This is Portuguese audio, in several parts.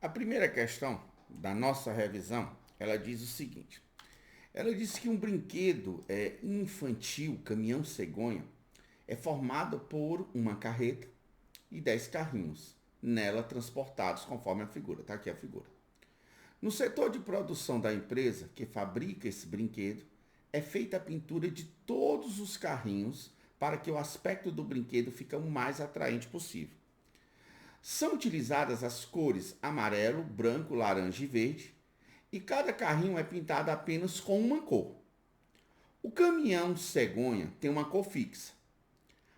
A primeira questão da nossa revisão, ela diz o seguinte. Ela diz que um brinquedo infantil, caminhão cegonha, é formado por uma carreta e 10 carrinhos, nela transportados conforme a figura. Está aqui a figura. No setor de produção da empresa que fabrica esse brinquedo, é feita a pintura de todos os carrinhos para que o aspecto do brinquedo fique o mais atraente possível. São utilizadas as cores amarelo, branco, laranja e verde, e cada carrinho é pintado apenas com uma cor. O caminhão cegonha tem uma cor fixa.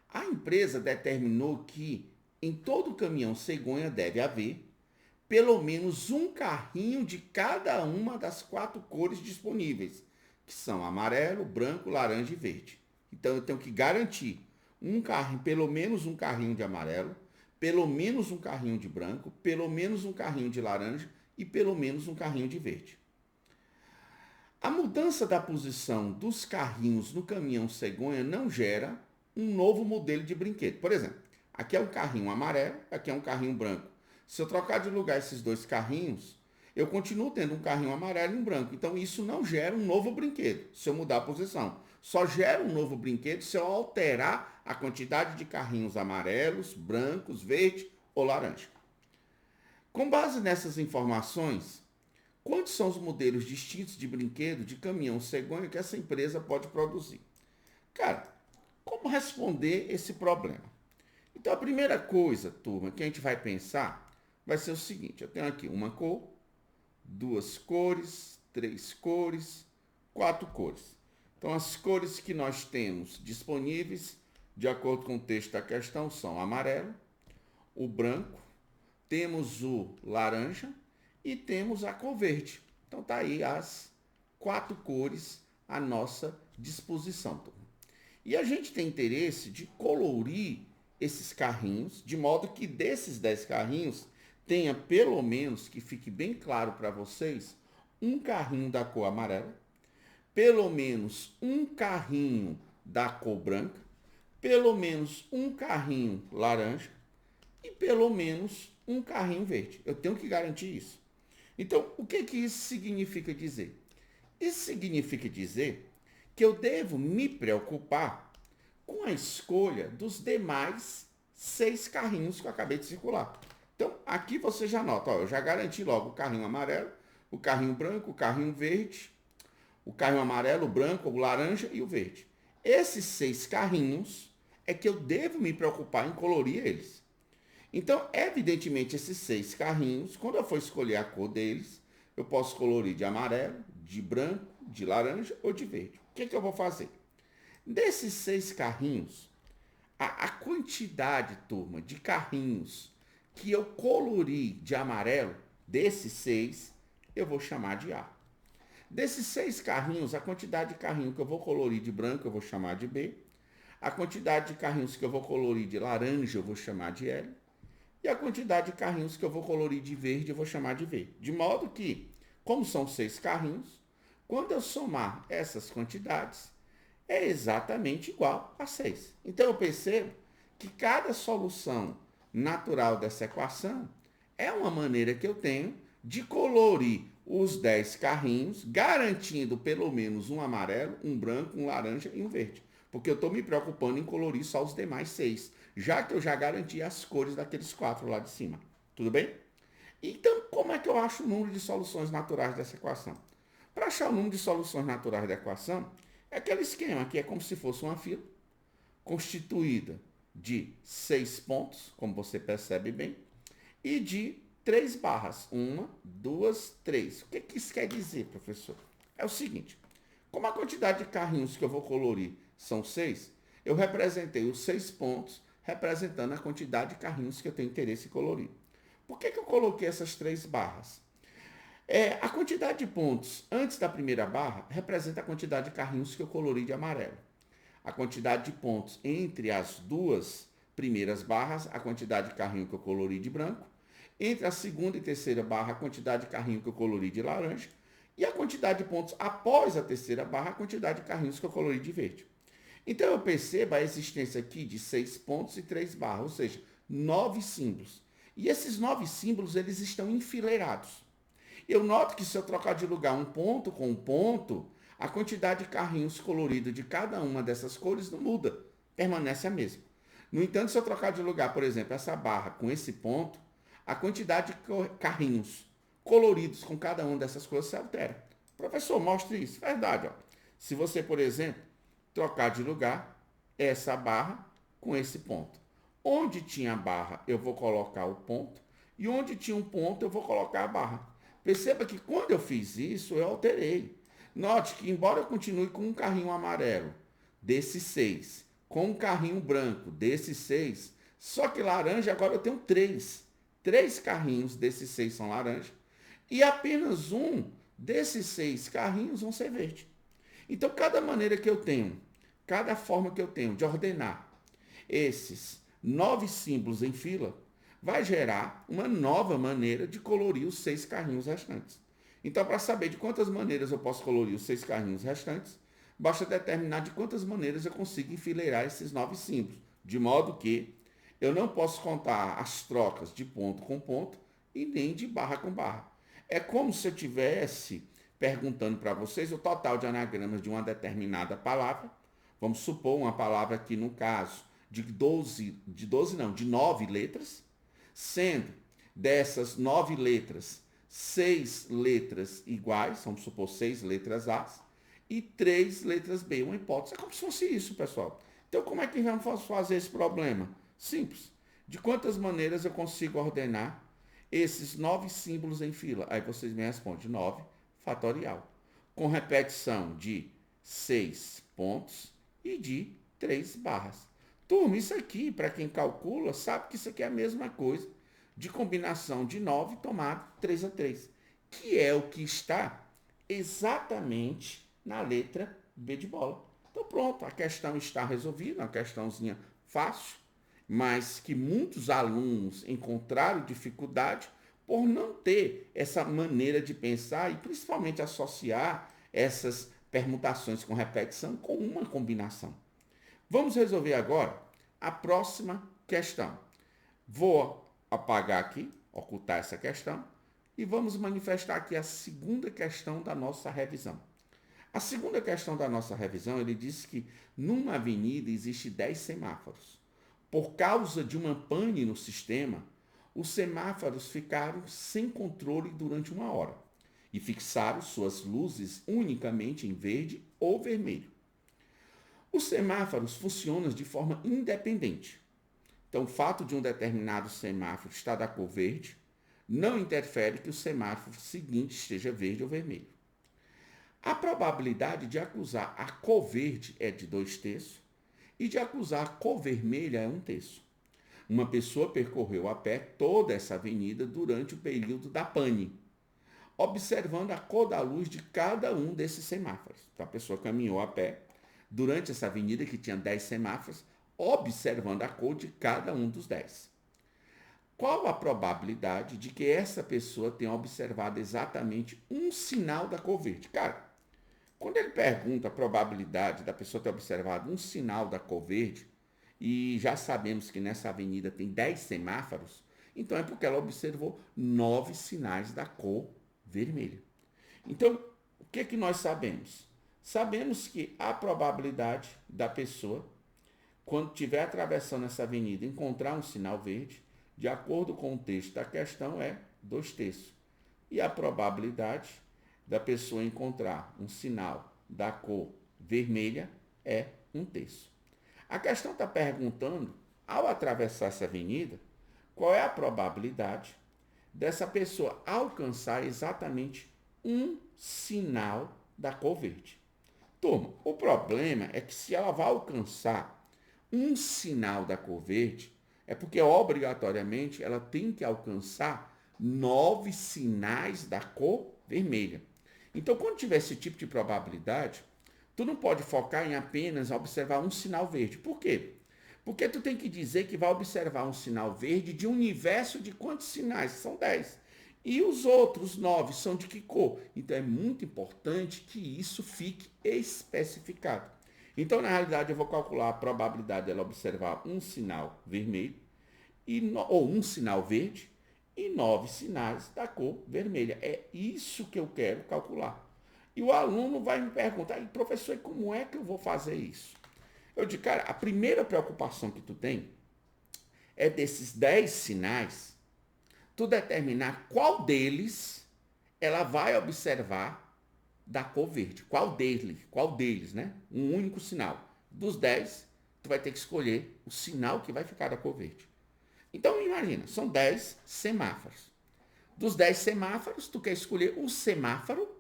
A empresa determinou que em todo caminhão cegonha deve haver pelo menos um carrinho de cada uma das 4 cores disponíveis, que são amarelo, branco, laranja e verde. Então eu tenho que garantir um carrinho, pelo menos um carrinho de amarelo, pelo menos um carrinho de branco, pelo menos um carrinho de laranja e pelo menos um carrinho de verde. A mudança da posição dos carrinhos no caminhão cegonha não gera um novo modelo de brinquedo. Por exemplo, aqui é um carrinho amarelo, aqui é um carrinho branco. Se eu trocar de lugar esses dois carrinhos, eu continuo tendo um carrinho amarelo e um branco. Então isso não gera um novo brinquedo, se eu mudar a posição. Só gera um novo brinquedo se eu alterar a quantidade de carrinhos amarelos, brancos, verde ou laranja. Com base nessas informações, quantos são os modelos distintos de brinquedo de caminhão cegonha que essa empresa pode produzir? Cara, como responder esse problema? Então a primeira coisa, turma, que a gente vai pensar vai ser o seguinte: eu tenho aqui uma cor, 2 cores, 3 cores, 4 cores. Então as cores que nós temos disponíveis, de acordo com o texto da questão, são amarelo, o branco, temos o laranja e temos a cor verde. Então tá aí as 4 cores à nossa disposição, turma. E a gente tem interesse de colorir esses carrinhos, de modo que desses 10 carrinhos tenha pelo menos, que fique bem claro para vocês, um carrinho da cor amarela, pelo menos um carrinho da cor branca, pelo menos um carrinho laranja e pelo menos um carrinho verde. Eu tenho que garantir isso. Então, o que isso significa dizer? Isso significa dizer que eu devo me preocupar com a escolha dos demais 6 carrinhos que eu acabei de circular. Então, aqui você já nota, ó, eu já garanti logo o carrinho amarelo, o carrinho branco, o carrinho verde, o carrinho amarelo, o branco, o laranja e o verde. Esses 6 carrinhos é que eu devo me preocupar em colorir eles. Então, evidentemente, esses 6 carrinhos, quando eu for escolher a cor deles, eu posso colorir de amarelo, de branco, de laranja ou de verde. O que eu vou fazer? Desses 6 carrinhos, a quantidade, turma, de carrinhos que eu colori de amarelo, desses 6, eu vou chamar de A. Desses 6 carrinhos, a quantidade de carrinho que eu vou colorir de branco, eu vou chamar de B. A quantidade de carrinhos que eu vou colorir de laranja, eu vou chamar de L. E a quantidade de carrinhos que eu vou colorir de verde, eu vou chamar de V. De modo que, como são 6 carrinhos, quando eu somar essas quantidades, é exatamente igual a 6. Então eu percebo que cada solução natural dessa equação é uma maneira que eu tenho de colorir os 10 carrinhos, garantindo pelo menos um amarelo, um branco, um laranja e um verde. Porque eu estou me preocupando em colorir só os demais 6, já que eu já garanti as cores daqueles 4 lá de cima. Tudo bem? Então, como é que eu acho o número de soluções naturais dessa equação? Para achar o número de soluções naturais da equação, é aquele esquema que é como se fosse uma fila, constituída de 6 pontos, como você percebe bem, e de 3 barras. 1, 2, 3. O que isso quer dizer, professor? É o seguinte, como a quantidade de carrinhos que eu vou colorir são 6, eu representei os 6 pontos representando a quantidade de carrinhos que eu tenho interesse em colorir. Por que eu coloquei essas 3 barras? A quantidade de pontos antes da primeira barra representa a quantidade de carrinhos que eu colori de amarelo. A quantidade de pontos entre as 2 primeiras barras, a quantidade de carrinho que eu colori de branco. Entre a segunda e terceira barra, a quantidade de carrinho que eu colori de laranja. E a quantidade de pontos após a terceira barra, a quantidade de carrinhos que eu colori de verde. Então eu percebo a existência aqui de 6 pontos e 3 barras, ou seja, 9 símbolos. E esses 9 símbolos, eles estão enfileirados. Eu noto que se eu trocar de lugar um ponto com um ponto, a quantidade de carrinhos coloridos de cada uma dessas cores não muda, permanece a mesma. No entanto, se eu trocar de lugar, por exemplo, essa barra com esse ponto, a quantidade de carrinhos coloridos com cada uma dessas cores se altera. Professor, mostre isso. Verdade, ó. Se você, por exemplo, trocar de lugar essa barra com esse ponto. Onde tinha barra, eu vou colocar o ponto. E onde tinha um ponto, eu vou colocar a barra. Perceba que quando eu fiz isso, eu alterei. Note que, embora eu continue com um carrinho amarelo desses 6, com um carrinho branco desses 6, só que laranja agora eu tenho 3. 3 carrinhos desses 6 são laranja. E apenas um desses 6 carrinhos vão ser verde. Então, cada maneira que eu tenho, cada forma que eu tenho de ordenar esses 9 símbolos em fila, vai gerar uma nova maneira de colorir os 6 carrinhos restantes. Então, para saber de quantas maneiras eu posso colorir os 6 carrinhos restantes, basta determinar de quantas maneiras eu consigo enfileirar esses 9 símbolos, de modo que eu não posso contar as trocas de ponto com ponto e nem de barra com barra. É como se eu tivesse perguntando para vocês o total de anagramas de uma determinada palavra. Vamos supor uma palavra aqui, no caso, de 9 letras, sendo dessas 9 letras, 6 letras iguais, vamos supor 6 letras A, e 3 letras B. Uma hipótese. É como se fosse isso, pessoal. Então, como é que vamos fazer esse problema? Simples. De quantas maneiras eu consigo ordenar esses 9 símbolos em fila? Aí vocês me respondem 9 fatorial, com repetição de 6 pontos e de 3 barras. Turma, isso aqui, para quem calcula, sabe que isso aqui é a mesma coisa de combinação de 9 tomado 3 a 3, que é o que está exatamente na letra B de bola. Então pronto, a questão está resolvida, uma questãozinha fácil, mas que muitos alunos encontraram dificuldade por não ter essa maneira de pensar e principalmente associar essas permutações com repetição com uma combinação. Vamos resolver agora a próxima questão. Vou apagar aqui, ocultar essa questão, e vamos manifestar aqui a segunda questão da nossa revisão. A segunda questão da nossa revisão, ele diz que numa avenida existe 10 semáforos. Por causa de uma pane no sistema, os semáforos ficaram sem controle durante 1 hora e fixaram suas luzes unicamente em verde ou vermelho. Os semáforos funcionam de forma independente. Então, o fato de um determinado semáforo estar da cor verde não interfere que o semáforo seguinte esteja verde ou vermelho. A probabilidade de acusar a cor verde é de 2/3 e de acusar a cor vermelha é 1/3. Uma pessoa percorreu a pé toda essa avenida durante o período da pane, observando a cor da luz de cada um desses semáforos. Então, a pessoa caminhou a pé durante essa avenida que tinha 10 semáforos, observando a cor de cada um dos 10. Qual a probabilidade de que essa pessoa tenha observado exatamente um sinal da cor verde? Cara, quando ele pergunta a probabilidade da pessoa ter observado um sinal da cor verde, e já sabemos que nessa avenida tem 10 semáforos, então é porque ela observou 9 sinais da cor vermelha. Então, o que é que nós sabemos? Sabemos que a probabilidade da pessoa, quando estiver atravessando essa avenida, encontrar um sinal verde, de acordo com o texto da questão, é 2/3. E a probabilidade da pessoa encontrar um sinal da cor vermelha é 1/3. A questão está perguntando, ao atravessar essa avenida, qual é a probabilidade dessa pessoa alcançar exatamente um sinal da cor verde. Turma, o problema é que se ela vai alcançar um sinal da cor verde, é porque obrigatoriamente ela tem que alcançar 9 sinais da cor vermelha. Então, quando tiver esse tipo de probabilidade, tu não pode focar em apenas observar um sinal verde. Por quê? Porque tu tem que dizer que vai observar um sinal verde de um universo de quantos sinais? São 10. E os outros 9 são de que cor? Então é muito importante que isso fique especificado. Então, na realidade, eu vou calcular a probabilidade dela observar um sinal vermelho ou um sinal verde e 9 sinais da cor vermelha. É isso que eu quero calcular. E o aluno vai me perguntar, professor, como é que eu vou fazer isso? Eu digo, cara, a primeira preocupação que tu tem é desses 10 sinais, tu determinar qual deles ela vai observar da cor verde. Qual deles, né? Um único sinal. Dos 10, tu vai ter que escolher o sinal que vai ficar da cor verde. Então, imagina, são 10 semáforos. Dos 10 semáforos, tu quer escolher o semáforo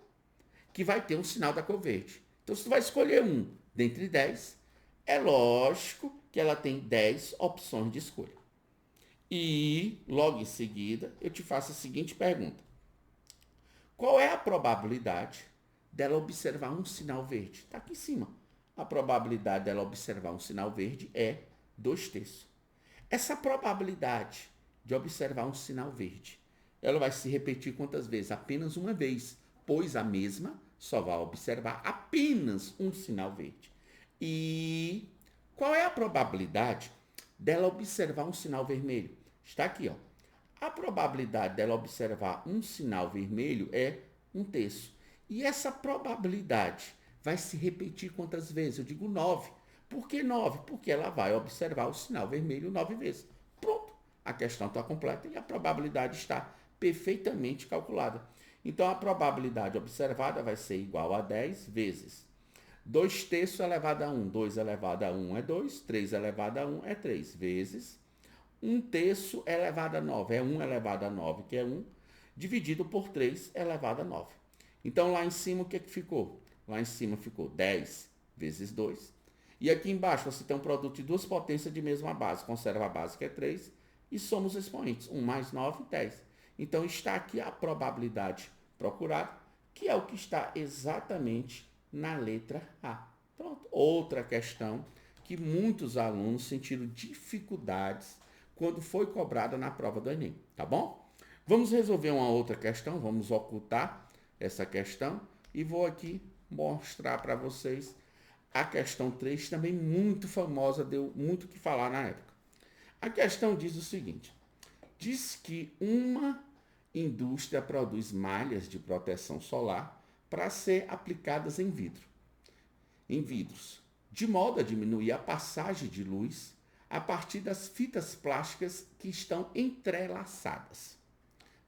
que vai ter um sinal da cor verde. Então, se tu vai escolher um dentre 10, é lógico que ela tem 10 opções de escolha. E, logo em seguida, eu te faço a seguinte pergunta. Qual é a probabilidade dela observar um sinal verde? Está aqui em cima. A probabilidade dela observar um sinal verde é 2/3. Essa probabilidade de observar um sinal verde, ela vai se repetir quantas vezes? Apenas uma vez, pois a mesma só vai observar apenas um sinal verde. E qual é a probabilidade dela observar um sinal vermelho? Está aqui, ó. A probabilidade dela observar um sinal vermelho é 1/3. E essa probabilidade vai se repetir quantas vezes? Eu digo 9. Por que 9? Porque ela vai observar o sinal vermelho 9 vezes. Pronto. A questão está completa e a probabilidade está perfeitamente calculada. Então, a probabilidade observada vai ser igual a 10 vezes 2/3 elevado a 1. 2 elevado a 1 é 2. 3 elevado a 1 é 3. Vezes 1/3 elevado a 9. É 1 elevado a 9, que é 1, dividido por 3 elevado a 9. Então, lá em cima, o que ficou? Lá em cima ficou 10 vezes 2. E aqui embaixo, você tem um produto de duas potências de mesma base. Conserva a base, que é 3, e soma os expoentes. 1 mais 9, 10. Então, está aqui a probabilidade procurada, que é o que está exatamente na letra A. Pronto. Outra questão que muitos alunos sentiram dificuldades quando foi cobrada na prova do Enem, tá bom? Vamos resolver uma outra questão, vamos ocultar essa questão e vou aqui mostrar para vocês a questão 3, também muito famosa, deu muito o que falar na época. A questão diz o seguinte, diz que uma indústria produz malhas de proteção solar para ser aplicadas em vidros, de modo a diminuir a passagem de luz a partir das fitas plásticas que estão entrelaçadas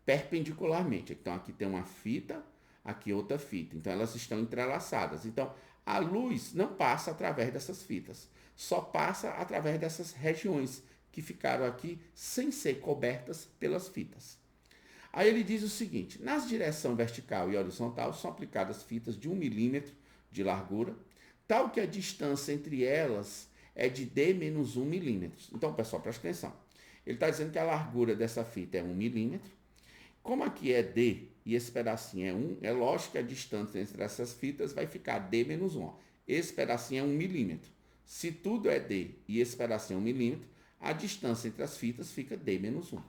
perpendicularmente. Então, aqui tem uma fita, aqui outra fita. Então, elas estão entrelaçadas. Então, a luz não passa através dessas fitas, só passa através dessas regiões que ficaram aqui sem ser cobertas pelas fitas. Aí ele diz o seguinte, nas direção vertical e horizontal são aplicadas fitas de 1 milímetro de largura, tal que a distância entre elas é de D-1 milímetros. Então, pessoal, presta atenção. Ele está dizendo que a largura dessa fita é 1 milímetro. Como aqui é D e esse pedacinho é 1, é lógico que a distância entre essas fitas vai ficar D-1. Ó. Esse pedacinho é 1 milímetro. Se tudo é D e esse pedacinho é 1 milímetro, a distância entre as fitas fica D-1.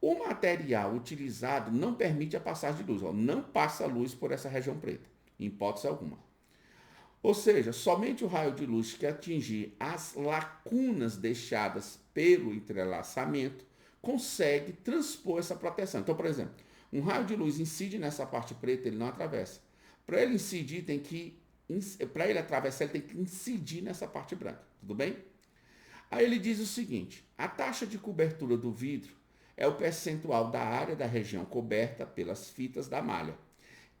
O material utilizado não permite a passagem de luz. Ó. Não passa luz por essa região preta, em hipótese alguma. Ou seja, somente o raio de luz que atingir as lacunas deixadas pelo entrelaçamento consegue transpor essa proteção. Então, por exemplo, um raio de luz incide nessa parte preta, ele não atravessa. Para ele incidir, para ele atravessar, ele tem que incidir nessa parte branca. Tudo bem? Aí ele diz o seguinte, a taxa de cobertura do vidro é o percentual da área da região coberta pelas fitas da malha,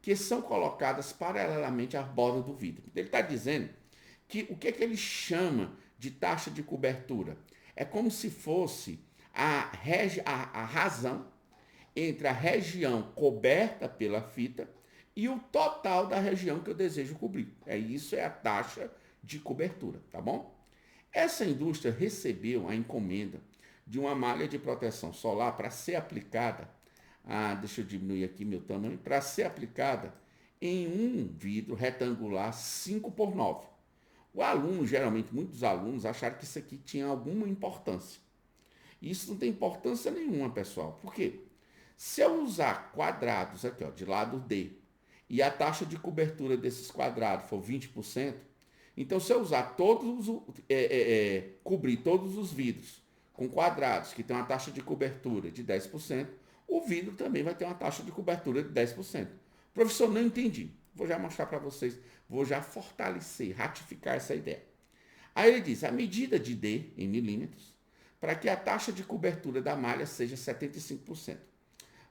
que são colocadas paralelamente à borda do vidro. Ele está dizendo que o que ele chama de taxa de cobertura é como se fosse a razão entre a região coberta pela fita e o total da região que eu desejo cobrir. Isso é a taxa de cobertura, tá bom? Essa indústria recebeu a encomenda de uma malha de proteção solar para ser aplicada, deixa eu diminuir aqui meu tamanho, para ser aplicada em um vidro retangular 5x9. O aluno, geralmente muitos alunos, acharam que isso aqui tinha alguma importância. Isso não tem importância nenhuma, pessoal. Por quê? Se eu usar quadrados aqui, ó, de lado D, e a taxa de cobertura desses quadrados for 20%, então se eu usar cobrir todos os vidros com quadrados que tem uma taxa de cobertura de 10%, o vidro também vai ter uma taxa de cobertura de 10%. Professor, não entendi. Vou já mostrar para vocês, vou já fortalecer, ratificar essa ideia. Aí ele diz, a medida de D em milímetros, para que a taxa de cobertura da malha seja 75%.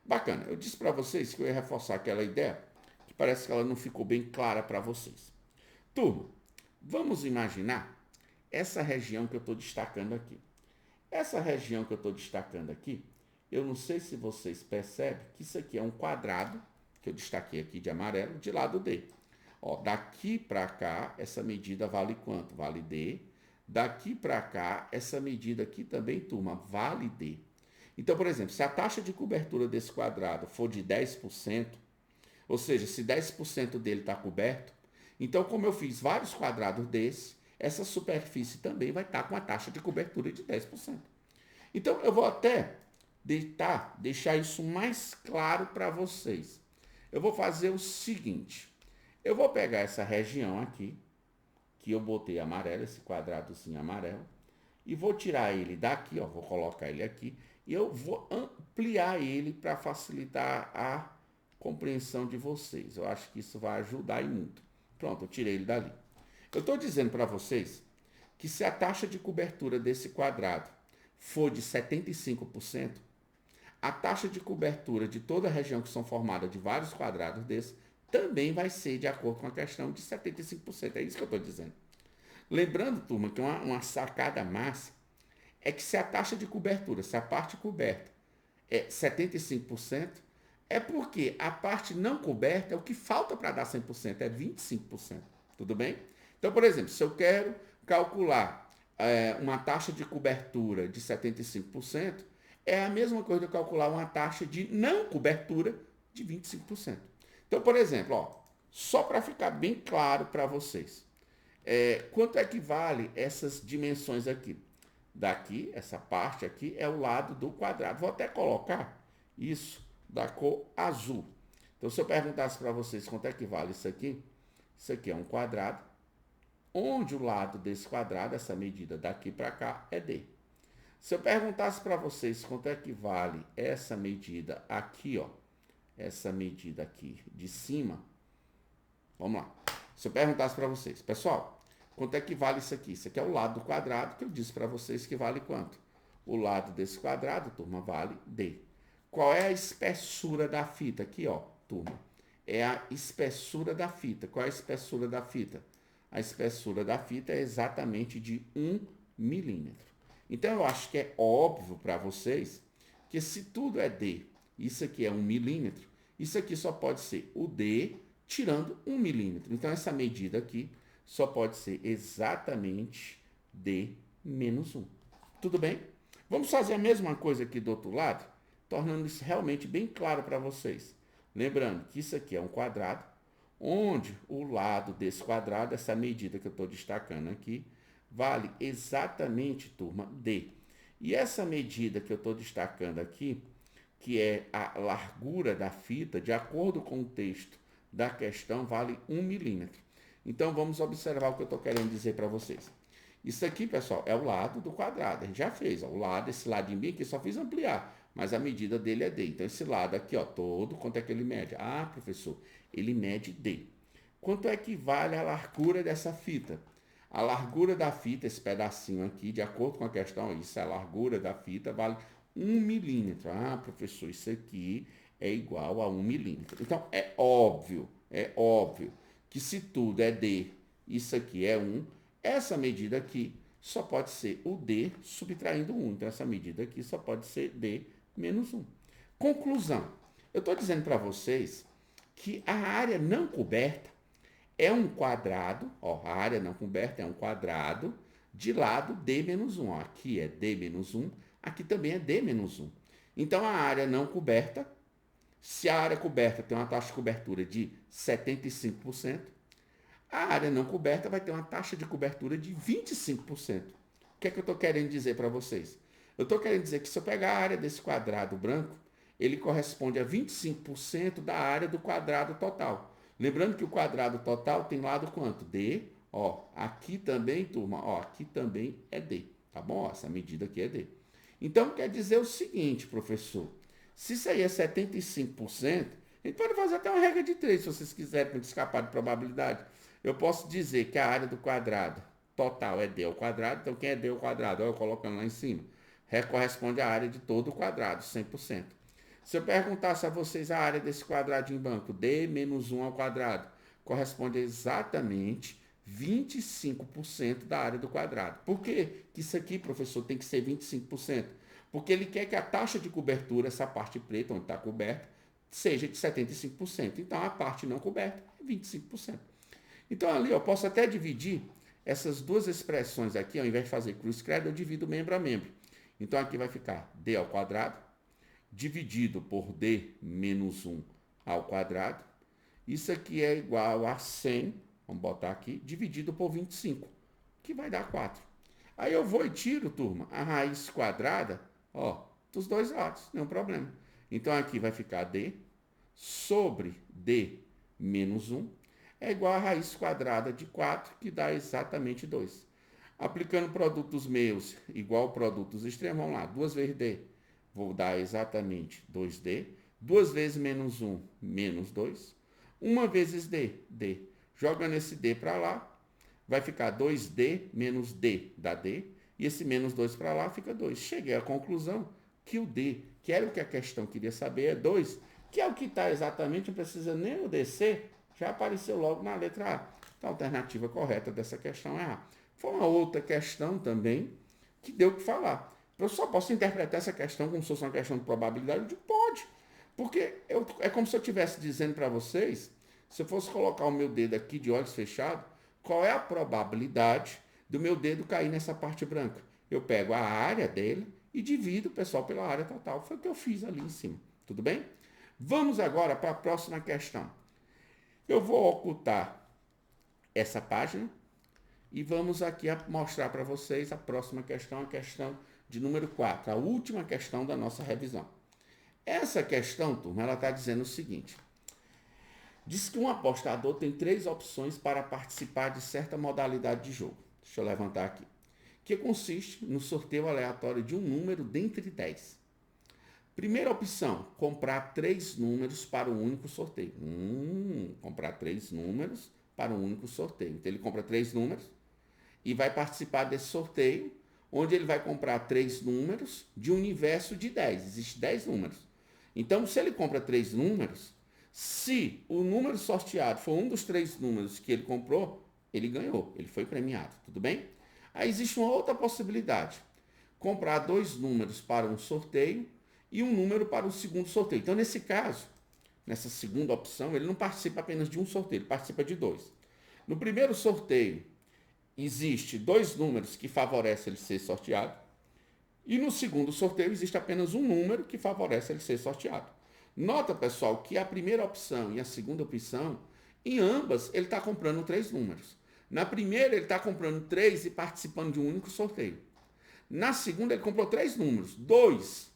Bacana, eu disse para vocês que eu ia reforçar aquela ideia, que parece que ela não ficou bem clara para vocês. Turma, vamos imaginar essa região que eu estou destacando aqui. Essa região que eu estou destacando aqui, eu não sei se vocês percebem que isso aqui é um quadrado, que eu destaquei aqui de amarelo, de lado D. Ó, daqui para cá, essa medida vale quanto? Vale D. Daqui para cá, essa medida aqui também, turma, vale D. Então, por exemplo, se a taxa de cobertura desse quadrado for de 10%, ou seja, se 10% dele está coberto, então, como eu fiz vários quadrados desse, essa superfície também vai estar com a taxa de cobertura de 10%. Então, eu vou até deixar isso mais claro para vocês. Eu vou fazer o seguinte, eu vou pegar essa região aqui, que eu botei amarelo, esse quadradozinho amarelo, e vou tirar ele daqui, ó, vou colocar ele aqui, e eu vou ampliar ele para facilitar a compreensão de vocês. Eu acho que isso vai ajudar e muito. Pronto, eu tirei ele dali. Eu estou dizendo para vocês que se a taxa de cobertura desse quadrado for de 75%, a taxa de cobertura de toda a região que são formadas de vários quadrados desses também vai ser de acordo com a questão de 75%. É isso que eu estou dizendo. Lembrando, turma, que uma sacada massa é que se a taxa de cobertura, se a parte coberta é 75%, é porque a parte não coberta é o que falta para dar 100%, é 25%. Tudo bem? Então, por exemplo, se eu quero calcular uma taxa de cobertura de 75%, é a mesma coisa de eu calcular uma taxa de não cobertura de 25%. Então, por exemplo, ó, só para ficar bem claro para vocês, quanto é que vale essas dimensões aqui? Daqui, essa parte aqui, é o lado do quadrado. Vou até colocar isso da cor azul. Então, se eu perguntasse para vocês quanto é que vale isso aqui é um quadrado, onde o lado desse quadrado, essa medida daqui para cá, é D. Se eu perguntasse para vocês quanto é que vale essa medida aqui, ó, essa medida aqui de cima, vamos lá. Se eu perguntasse para vocês, pessoal, quanto é que vale isso aqui? Isso aqui é o lado do quadrado, que eu disse para vocês que vale quanto? O lado desse quadrado, turma, vale D. Qual é a espessura da fita? Aqui, ó, turma. É a espessura da fita. Qual é a espessura da fita? A espessura da fita é exatamente de 1 milímetro. Então, eu acho que é óbvio para vocês que se tudo é D, isso aqui é 1 milímetro, isso aqui só pode ser o D tirando 1 milímetro. Então, essa medida aqui só pode ser exatamente D menos 1. Tudo bem? Vamos fazer a mesma coisa aqui do outro lado, tornando isso realmente bem claro para vocês. Lembrando que isso aqui é um quadrado, onde o lado desse quadrado, essa medida que eu estou destacando aqui, vale exatamente, turma, D. E essa medida que eu estou destacando aqui, que é a largura da fita, de acordo com o texto da questão, vale 1 milímetro. Então, vamos observar o que eu estou querendo dizer para vocês. Isso aqui, pessoal, é o lado do quadrado. A gente já fez, ó, o lado, esse ladinho bem aqui, só fiz ampliar, mas a medida dele é D. Então, esse lado aqui, ó, todo, quanto é que ele mede? Ah, professor, ele mede D. Quanto é que vale a largura dessa fita? A largura da fita, esse pedacinho aqui, de acordo com a questão, isso é a largura da fita, vale 1 milímetro. Ah, professor, isso aqui é igual a 1 milímetro. Então, é óbvio que se tudo é D, isso aqui é 1, essa medida aqui só pode ser o D subtraindo 1. Então, essa medida aqui só pode ser D menos 1. Conclusão. Eu estou dizendo para vocês que a área não coberta é um quadrado, ó, a área não coberta é um quadrado de lado D menos 1. Ó, aqui é D menos 1, aqui também é D menos 1. Então, a área não coberta, se a área coberta tem uma taxa de cobertura de 75%, a área não coberta vai ter uma taxa de cobertura de 25%. O que é que eu estou querendo dizer para vocês? Eu estou querendo dizer que se eu pegar a área desse quadrado branco, ele corresponde a 25% da área do quadrado total. Lembrando que o quadrado total tem lado quanto? D. Ó, aqui também, turma, ó, aqui também é D. Tá bom? Ó, essa medida aqui é D. Então, quer dizer o seguinte, professor. Se isso aí é 75%, a gente pode fazer até uma regra de 3, se vocês quiserem, para escapar de probabilidade. Eu posso dizer que a área do quadrado total é d ao quadrado, então quem é d ao quadrado? Olha eu colocando lá em cima. Corresponde à área de todo o quadrado, 100%. Se eu perguntasse a vocês a área desse quadradinho branco, d menos 1 ao quadrado, corresponde exatamente 25% da área do quadrado. Por que isso aqui, professor, tem que ser 25%? Porque ele quer que a taxa de cobertura, essa parte preta, onde está coberta, seja de 75%. Então, a parte não coberta é 25%. Então, ali eu posso até dividir essas duas expressões aqui, ao invés de fazer cruz credo, eu divido membro a membro. Então, aqui vai ficar d ao quadrado, dividido por d menos 1 ao quadrado. Isso aqui é igual a 100, vamos botar aqui, dividido por 25, que vai dar 4. Aí eu vou e tiro, turma, a raiz quadrada, ó, dos dois lados, nenhum problema. Então, aqui vai ficar d sobre d menos 1 é igual a raiz quadrada de 4, que dá exatamente 2. Aplicando produtos meios igual ao produto dos extremos, vamos lá, 2 vezes d, vou dar exatamente 2d, 2 vezes menos 1, menos 2, 1 vezes d, d. Jogando esse d para lá, vai ficar 2d menos d dá d, e esse menos 2 para lá fica 2. Cheguei à conclusão que o d, que era o que a questão queria saber, é 2, que é o que está exatamente, não precisa nem o descer, já apareceu logo na letra A. Então, a alternativa correta dessa questão é A. Foi uma outra questão também que deu o que falar. Eu só posso interpretar essa questão como se fosse uma questão de probabilidade? Eu digo, pode. Porque é como se eu estivesse dizendo para vocês, se eu fosse colocar o meu dedo aqui de olhos fechados, qual é a probabilidade do meu dedo cair nessa parte branca? Eu pego a área dele e divido, pessoal, pela área total. Foi o que eu fiz ali em cima. Tudo bem? Vamos agora para a próxima questão. Eu vou ocultar essa página e vamos aqui mostrar para vocês a próxima questão, a questão de número 4, a última questão da nossa revisão. Essa questão, turma, ela está dizendo o seguinte. Diz que um apostador tem 3 opções para participar de certa modalidade de jogo. Deixa eu levantar aqui. Que consiste no sorteio aleatório de um número dentre 10. Primeira opção, comprar 3 números para um único sorteio. Comprar 3 números para um único sorteio. Então, ele compra 3 números e vai participar desse sorteio, onde ele vai comprar 3 números de um universo de 10. Existem 10 números. Então, se ele compra 3 números, se o número sorteado for um dos 3 números que ele comprou, ele ganhou, ele foi premiado, tudo bem? Aí existe uma outra possibilidade. Comprar 2 números para um sorteio e um número para o segundo sorteio. Então, nesse caso, nessa segunda opção, ele não participa apenas de um sorteio, ele participa de 2. No primeiro sorteio, existe 2 números que favorecem ele ser sorteado, e no segundo sorteio existe apenas um número que favorece ele ser sorteado. Nota, pessoal, que a primeira opção e a segunda opção, em ambas, ele está comprando 3 números. Na primeira, ele está comprando 3 e participando de um único sorteio. Na segunda, ele comprou 3 números, 2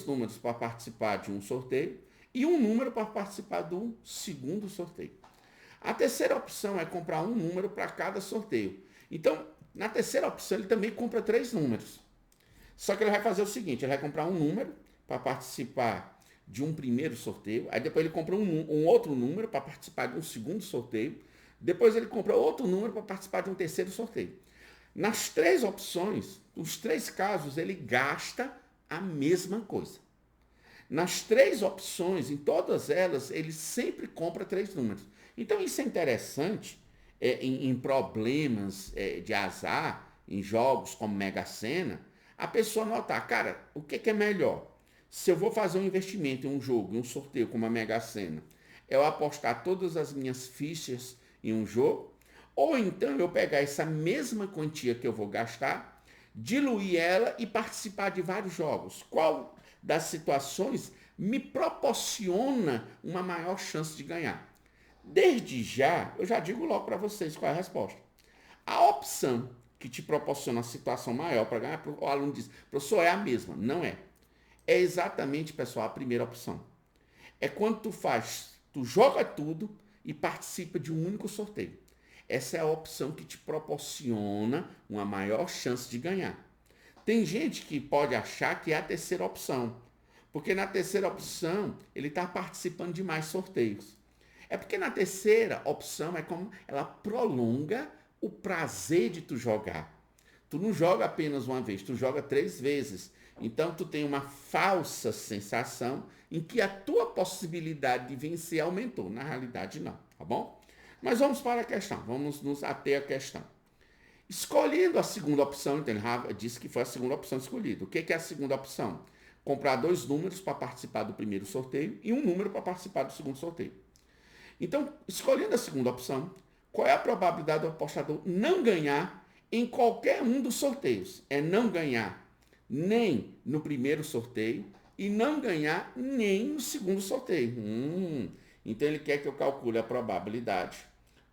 números para participar de um sorteio e um número para participar do segundo sorteio. A terceira opção é comprar um número para cada sorteio. Então, na terceira opção, ele também compra 3 números. Só que ele vai fazer o seguinte, ele vai comprar um número para participar de um primeiro sorteio, aí depois ele compra um outro número para participar de um segundo sorteio, depois ele compra outro número para participar de um terceiro sorteio. Nas 3 opções, os 3 casos, ele gasta a mesma coisa. Nas 3 opções, em todas elas, ele sempre compra 3 números. Então, isso é interessante em problemas de azar, em jogos como Mega Sena, a pessoa notar, cara, o que é melhor? Se eu vou fazer um investimento em um jogo, em um sorteio como a Mega Sena, eu apostar todas as minhas fichas em um jogo, ou então eu pegar essa mesma quantia que eu vou gastar, diluir ela e participar de vários jogos. Qual das situações me proporciona uma maior chance de ganhar? Desde já, eu já digo logo para vocês qual é a resposta. A opção que te proporciona uma situação maior para ganhar, o aluno diz, professor, é a mesma. Não é. É exatamente, pessoal, a primeira opção. É quando tu joga tudo e participa de um único sorteio. Essa é a opção que te proporciona uma maior chance de ganhar. Tem gente que pode achar que é a terceira opção, porque na terceira opção ele está participando de mais sorteios. É porque na terceira opção é como ela prolonga o prazer de tu jogar. Tu não joga apenas uma vez, tu joga 3 vezes. Então tu tem uma falsa sensação em que a tua possibilidade de vencer aumentou. Na realidade não, tá bom? Mas vamos para a questão, vamos nos ater à questão. Escolhendo a segunda opção, então ele disse que foi a segunda opção escolhida. O que é a segunda opção? Comprar 2 números para participar do primeiro sorteio e um número para participar do segundo sorteio. Então, escolhendo a segunda opção, qual é a probabilidade do apostador não ganhar em qualquer um dos sorteios? É não ganhar nem no primeiro sorteio e não ganhar nem no segundo sorteio. Então ele quer que eu calcule a probabilidade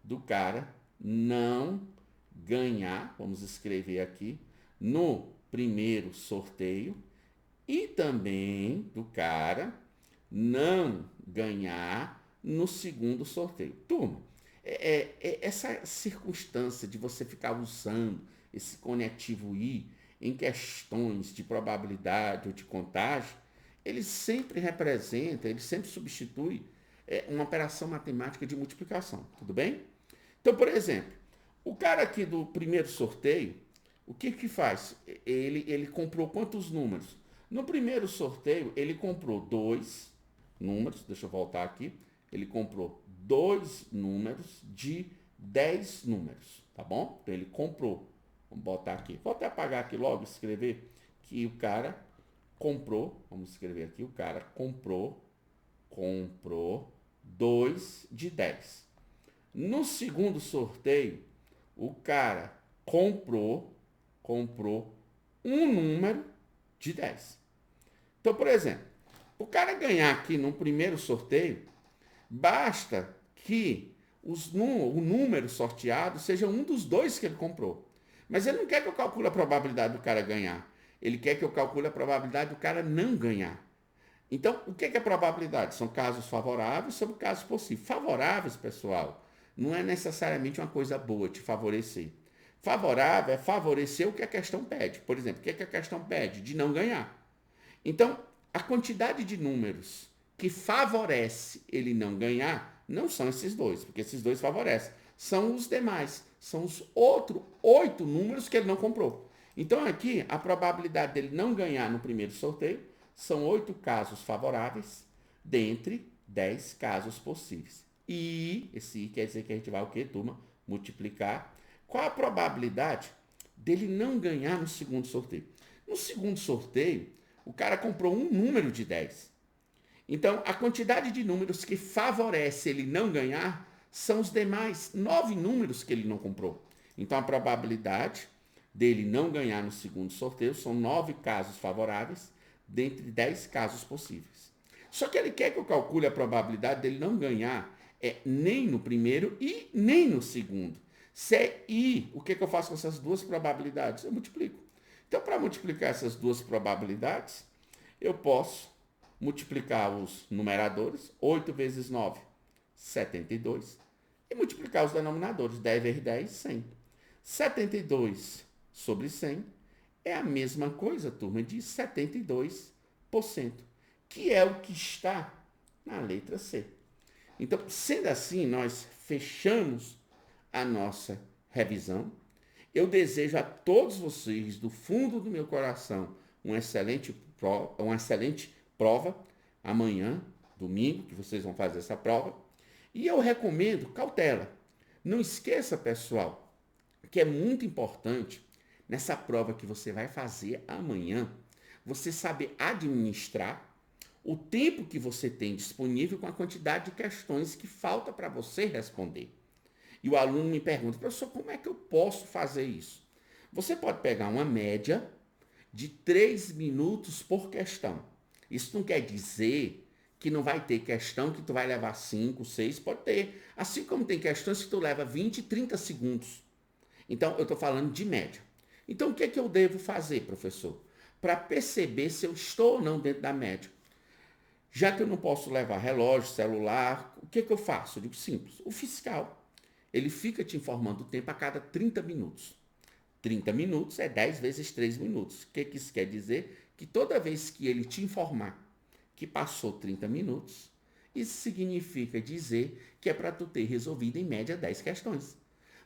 do cara não ganhar, vamos escrever aqui, no primeiro sorteio e também do cara não ganhar no segundo sorteio. Turma, essa circunstância de você ficar usando esse conectivo I em questões de probabilidade ou de contagem, ele sempre representa, ele sempre substitui uma operação matemática de multiplicação, tudo bem? Então, por exemplo, o cara aqui do primeiro sorteio, o que faz? Ele comprou quantos números? No primeiro sorteio, ele comprou 2 números, deixa eu voltar aqui, ele comprou 2 números de 10 números, tá bom? Então ele comprou, vamos botar aqui, vou até apagar aqui logo, escrever que o cara comprou, vamos escrever aqui, o cara comprou 2 de 10. No segundo sorteio, o cara comprou um número de 10. Então, por exemplo, o cara ganhar aqui no primeiro sorteio, basta que o número sorteado seja um dos 2 que ele comprou. Mas ele não quer que eu calcule a probabilidade do cara ganhar. Ele quer que eu calcule a probabilidade do cara não ganhar. Então, o que é probabilidade? São casos favoráveis sobre casos possíveis. Favoráveis, pessoal, não é necessariamente uma coisa boa te favorecer. Favorável é favorecer o que a questão pede. Por exemplo, o que a questão pede? De não ganhar. Então, a quantidade de números que favorece ele não ganhar não são esses 2, porque esses 2 favorecem. São os demais. São os outros 8 números que ele não comprou. Então, aqui, a probabilidade dele não ganhar no primeiro sorteio são 8 casos favoráveis dentre 10 casos possíveis. E esse I quer dizer que a gente vai o quê, turma? Multiplicar. Qual a probabilidade dele não ganhar no segundo sorteio? No segundo sorteio, o cara comprou um número de 10. Então, a quantidade de números que favorece ele não ganhar são os demais 9 números que ele não comprou. Então, a probabilidade dele não ganhar no segundo sorteio são 9 casos favoráveis dentre 10 casos possíveis. Só que ele quer que eu calcule a probabilidade dele não ganhar nem no primeiro e nem no segundo. Se é I, o que eu faço com essas 2 probabilidades? Eu multiplico. Então, para multiplicar essas 2 probabilidades, eu posso multiplicar os numeradores, 8 vezes 9, 72, e multiplicar os denominadores, 10 vezes 10, 100. 72 sobre 100 é a mesma coisa, turma, de 72%, que é o que está na letra C. Então, sendo assim, nós fechamos a nossa revisão. Eu desejo a todos vocês, do fundo do meu coração, uma excelente prova amanhã, domingo, que vocês vão fazer essa prova. E eu recomendo cautela. Não esqueça, pessoal, que é muito importante nessa prova que você vai fazer amanhã, você saber administrar o tempo que você tem disponível com a quantidade de questões que falta para você responder. E o aluno me pergunta, professor, como é que eu posso fazer isso? Você pode pegar uma média de 3 minutos por questão. Isso não quer dizer que não vai ter questão que tu vai levar 5, 6, pode ter. Assim como tem questões que tu leva 20, 30 segundos. Então, eu estou falando de média. Então, o que é que eu devo fazer, professor? Para perceber se eu estou ou não dentro da média. Já que eu não posso levar relógio, celular, o que é que eu faço? Eu digo simples, o fiscal. Ele fica te informando o tempo a cada 30 minutos. 30 minutos é 10 vezes 3 minutos. O que isso quer dizer? Que toda vez que ele te informar que passou 30 minutos, isso significa dizer que é para tu ter resolvido em média 10 questões.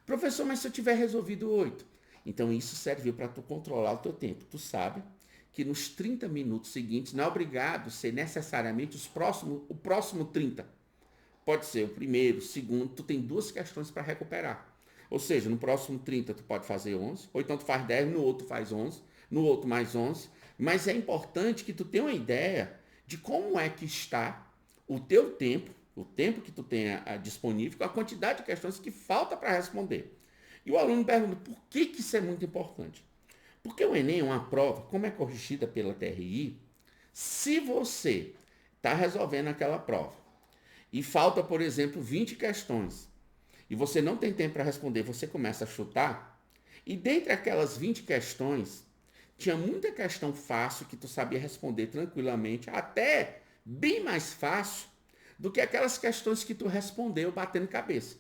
Professor, mas se eu tiver resolvido 8? Então isso serviu para tu controlar o teu tempo. Tu sabe que nos 30 minutos seguintes não é obrigado a ser necessariamente o próximo 30. Pode ser o primeiro, o segundo, tu tem 2 questões para recuperar. Ou seja, no próximo 30 tu pode fazer 11, ou então tu faz 10, no outro faz 11, no outro mais 11. Mas é importante que tu tenha uma ideia de como é que está o teu tempo, o tempo que tu tenha disponível, com a quantidade de questões que falta para responder. E o aluno pergunta, por que isso é muito importante? Porque o Enem é uma prova, como é corrigida pela TRI, se você está resolvendo aquela prova e falta, por exemplo, 20 questões, e você não tem tempo para responder, você começa a chutar, e dentre aquelas 20 questões, tinha muita questão fácil que tu sabia responder tranquilamente, até bem mais fácil do que aquelas questões que tu respondeu batendo cabeça.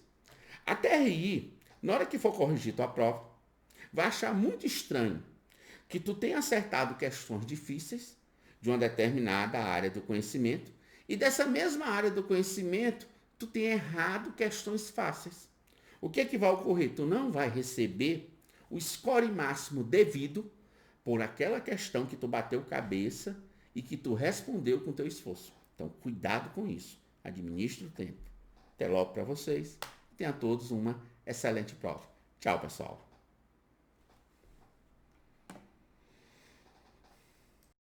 A TRI, na hora que for corrigir tua prova, vai achar muito estranho que tu tenha acertado questões difíceis de uma determinada área do conhecimento e dessa mesma área do conhecimento tu tenha errado questões fáceis. O que é que vai ocorrer? Tu não vai receber o score máximo devido por aquela questão que tu bateu cabeça e que tu respondeu com teu esforço. Então, cuidado com isso. Administre o tempo. Até logo para vocês. Tenha todos uma excelente prova. Tchau, pessoal.